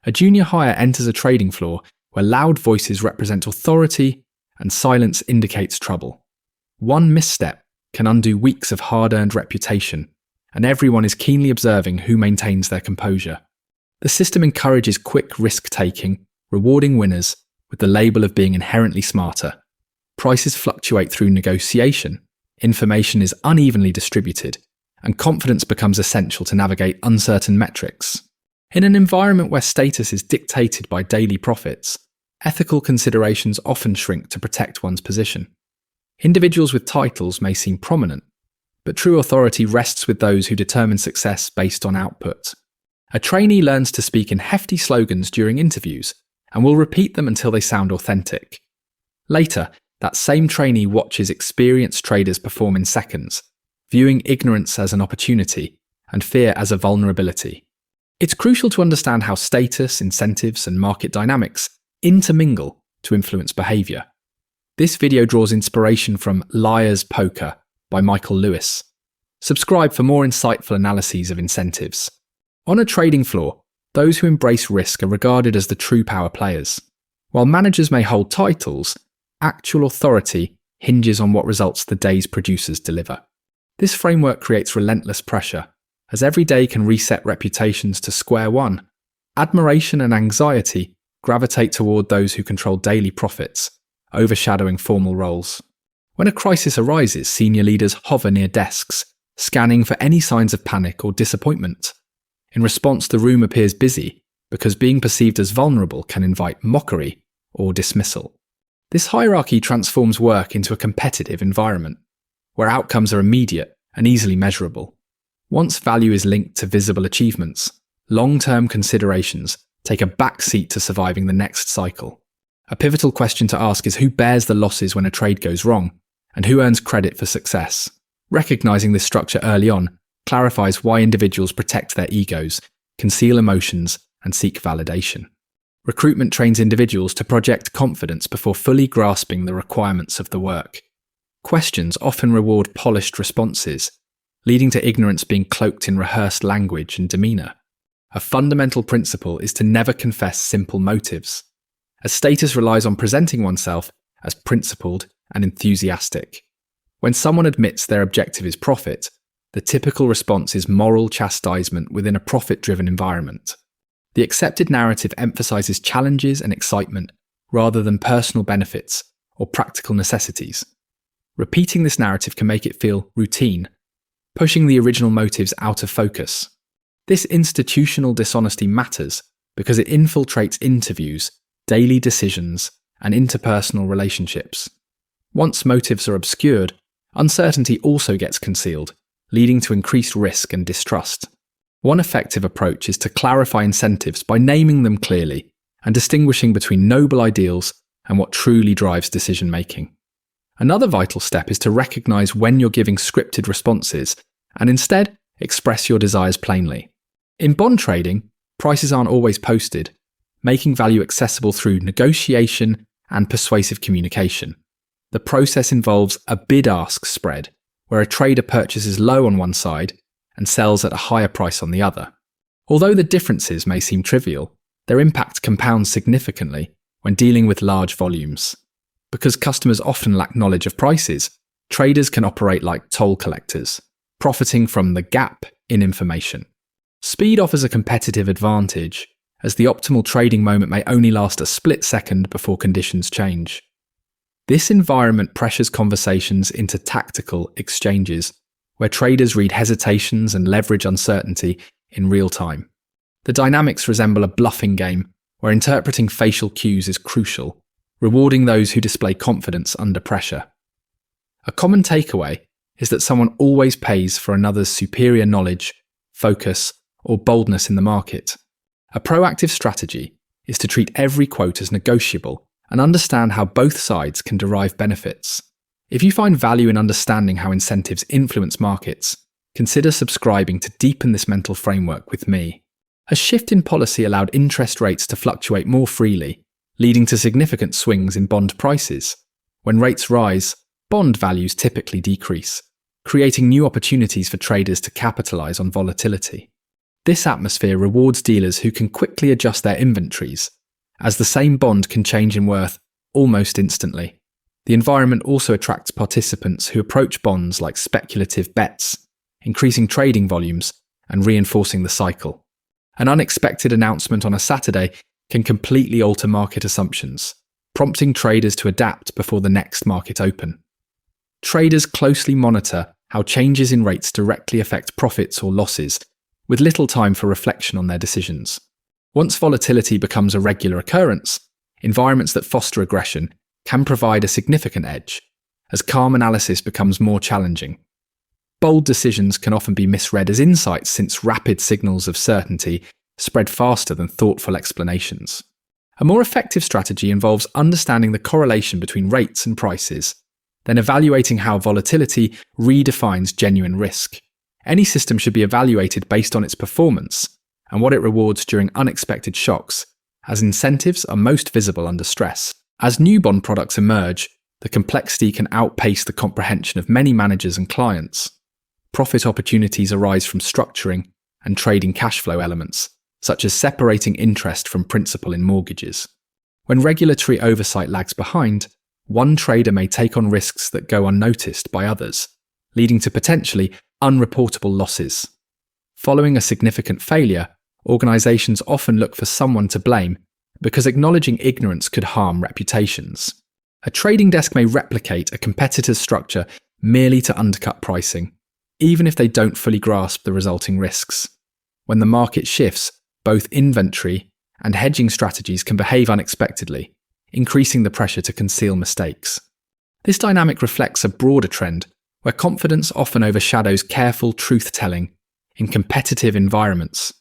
A junior hire enters a trading floor where loud voices represent authority and silence indicates trouble. One misstep can undo weeks of hard-earned reputation, and everyone is keenly observing who maintains their composure. The system encourages quick risk-taking, rewarding winners with the label of being inherently smarter. Prices fluctuate through negotiation, information is unevenly distributed, and confidence becomes essential to navigate uncertain metrics. In an environment where status is dictated by daily profits, ethical considerations often shrink to protect one's position. Individuals with titles may seem prominent, but true authority rests with those who determine success based on output. A trainee learns to speak in hefty slogans during interviews and will repeat them until they sound authentic. Later, that same trainee watches experienced traders perform in seconds, viewing ignorance as an opportunity and fear as a vulnerability. It's crucial to understand how status, incentives, and market dynamics intermingle to influence behaviour. This video draws inspiration from Liar's Poker by Michael Lewis. Subscribe for more insightful analyses of incentives. On a trading floor, those who embrace risk are regarded as the true power players. While managers may hold titles, actual authority hinges on what results the day's producers deliver. This framework creates relentless pressure, as every day can reset reputations to square one. Admiration and anxiety gravitate toward those who control daily profits, overshadowing formal roles. When a crisis arises, senior leaders hover near desks, scanning for any signs of panic or disappointment. In response, the room appears busy, because being perceived as vulnerable can invite mockery or dismissal. This hierarchy transforms work into a competitive environment, where outcomes are immediate and easily measurable. Once value is linked to visible achievements, long-term considerations take a backseat to surviving the next cycle. A pivotal question to ask is who bears the losses when a trade goes wrong, and who earns credit for success. Recognizing this structure early on clarifies why individuals protect their egos, conceal emotions, and seek validation. Recruitment trains individuals to project confidence before fully grasping the requirements of the work. Questions often reward polished responses, leading to ignorance being cloaked in rehearsed language and demeanour. A fundamental principle is to never confess simple motives, as status relies on presenting oneself as principled and enthusiastic. When someone admits their objective is profit, the typical response is moral chastisement within a profit-driven environment. The accepted narrative emphasizes challenges and excitement rather than personal benefits or practical necessities. Repeating this narrative can make it feel routine, pushing the original motives out of focus. This institutional dishonesty matters because it infiltrates interviews, daily decisions, and interpersonal relationships. Once motives are obscured, uncertainty also gets concealed, leading to increased risk and distrust. One effective approach is to clarify incentives by naming them clearly and distinguishing between noble ideals and what truly drives decision-making. Another vital step is to recognize when you're giving scripted responses and instead express your desires plainly. In bond trading, prices aren't always posted, making value accessible through negotiation and persuasive communication. The process involves a bid-ask spread, where a trader purchases low on one side and sells at a higher price on the other. Although the differences may seem trivial, their impact compounds significantly when dealing with large volumes. Because customers often lack knowledge of prices, traders can operate like toll collectors, profiting from the gap in information. Speed offers a competitive advantage, as the optimal trading moment may only last a split second before conditions change. This environment pressures conversations into tactical exchanges, where traders read hesitations and leverage uncertainty in real time. The dynamics resemble a bluffing game, where interpreting facial cues is crucial, rewarding those who display confidence under pressure. A common takeaway is that someone always pays for another's superior knowledge, focus, or boldness in the market. A proactive strategy is to treat every quote as negotiable and understand how both sides can derive benefits. If you find value in understanding how incentives influence markets, consider subscribing to deepen this mental framework with me. A shift in policy allowed interest rates to fluctuate more freely, leading to significant swings in bond prices. When rates rise, bond values typically decrease, creating new opportunities for traders to capitalize on volatility. This atmosphere rewards dealers who can quickly adjust their inventories, as the same bond can change in worth almost instantly. The environment also attracts participants who approach bonds like speculative bets, increasing trading volumes and reinforcing the cycle. An unexpected announcement on a Saturday can completely alter market assumptions, prompting traders to adapt before the next market open. Traders closely monitor how changes in rates directly affect profits or losses, with little time for reflection on their decisions. Once volatility becomes a regular occurrence, environments that foster aggression can provide a significant edge, as calm analysis becomes more challenging. Bold decisions can often be misread as insights since rapid signals of certainty spread faster than thoughtful explanations. A more effective strategy involves understanding the correlation between rates and prices, then evaluating how volatility redefines genuine risk. Any system should be evaluated based on its performance and what it rewards during unexpected shocks, as incentives are most visible under stress. As new bond products emerge, the complexity can outpace the comprehension of many managers and clients. Profit opportunities arise from structuring and trading cash flow elements, such as separating interest from principal in mortgages. When regulatory oversight lags behind, one trader may take on risks that go unnoticed by others, leading to potentially unreportable losses. Following a significant failure, organizations often look for someone to blame because acknowledging ignorance could harm reputations. A trading desk may replicate a competitor's structure merely to undercut pricing, even if they don't fully grasp the resulting risks. When the market shifts, both inventory and hedging strategies can behave unexpectedly, increasing the pressure to conceal mistakes. This dynamic reflects a broader trend where confidence often overshadows careful truth-telling in competitive environments.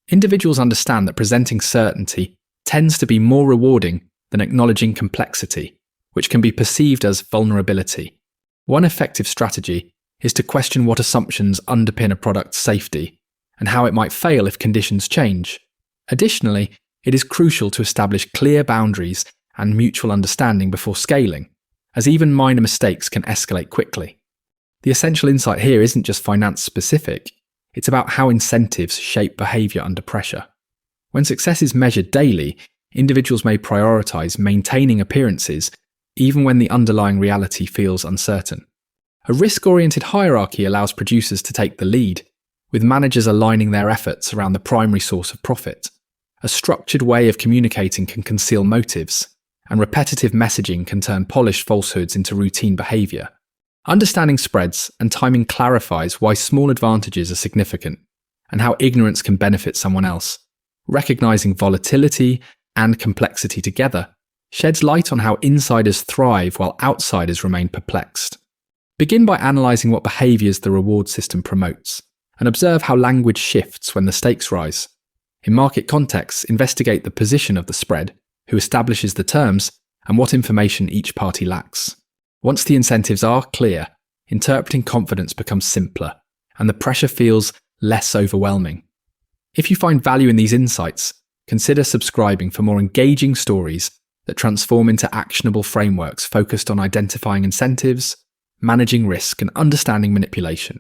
Individuals understand that presenting certainty tends to be more rewarding than acknowledging complexity, which can be perceived as vulnerability. One effective strategy is to question what assumptions underpin a product's safety and how it might fail if conditions change. Additionally, it is crucial to establish clear boundaries and mutual understanding before scaling, as even minor mistakes can escalate quickly. The essential insight here isn't just finance-specific, it's about how incentives shape behaviour under pressure. When success is measured daily, individuals may prioritize maintaining appearances even when the underlying reality feels uncertain. A risk-oriented hierarchy allows producers to take the lead, with managers aligning their efforts around the primary source of profit. A structured way of communicating can conceal motives, and repetitive messaging can turn polished falsehoods into routine behaviour. Understanding spreads and timing clarifies why small advantages are significant, and how ignorance can benefit someone else. Recognizing volatility and complexity together sheds light on how insiders thrive while outsiders remain perplexed. Begin by analysing what behaviours the reward system promotes, and observe how language shifts when the stakes rise. In market contexts, investigate the position of the spread, who establishes the terms, and what information each party lacks. Once the incentives are clear, interpreting confidence becomes simpler, and the pressure feels less overwhelming. If you find value in these insights, consider subscribing for more engaging stories that transform into actionable frameworks focused on identifying incentives, managing risk, and understanding manipulation.